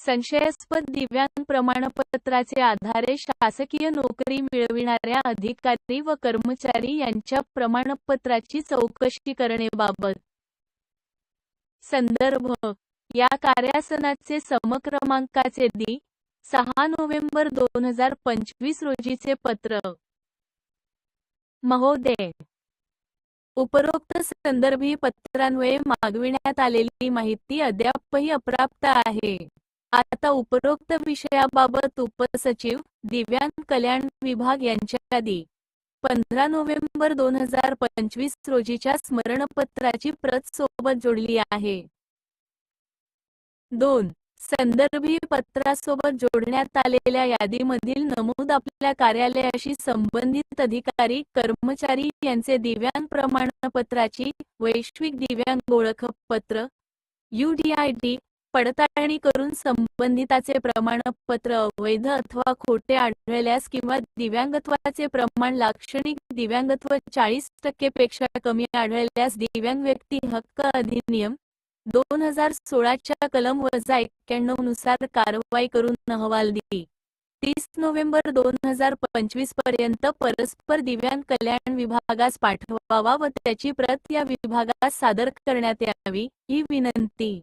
संशयास्पद दिव्यांग प्रमाणपत्राचे आधारे शासकीय नोकरी मिळविणाऱ्या अधिकारी व कर्मचारी यांच्या प्रमाणपत्राची चौकशी करणेबाबत संदर्भ या कार्यासनाचे समक्रमांकाचे दि. 6 नोव्हेंबर 2025 रोजीचे पत्र. महोदय, उपरोक्त संदर्भी पत्रान्वये मागविण्यात आलेली माहिती अद्यापही अप्राप्त आहे. आता उपरोक्त विषयाबाबत उपसचिव, दिव्यांग कल्याण विभाग यांच्या दि. 15 नोव्हेंबर 2025 रोजीच्या स्मरणपत्राची प्रत सोबत जोडली आहे. 2. संदर्भी पत्रासोबत जोडण्यात आलेल्या यादीमधील नमूद आपल्या कार्यालयाशी संबंधित अधिकारी, कर्मचारी यांचे दिव्यांग प्रमाणपत्राची वैश्विक दिव्यांग ओळखपत्र UDID पडताळणी करून संबंधिताचे प्रमाणपत्र अवैध अथवा खोटे आढळल्यास किंवा दिव्यांगत्वाचे प्रमाण लाक्षणिक दिव्यांगत्व 40% पेक्षा कमी आढळल्यास दिव्यांग व्यक्ती हक्क अधिनियम 2016 च्या कलम 91 नुसार कारवाई करून अहवाल दि. 30 नोव्हेंबर 2025 पर्यंत परस्पर दिव्यांग कल्याण विभागास पाठवावा व त्याची प्रत या विभागास सादर करण्यात यावी, ही विनंती.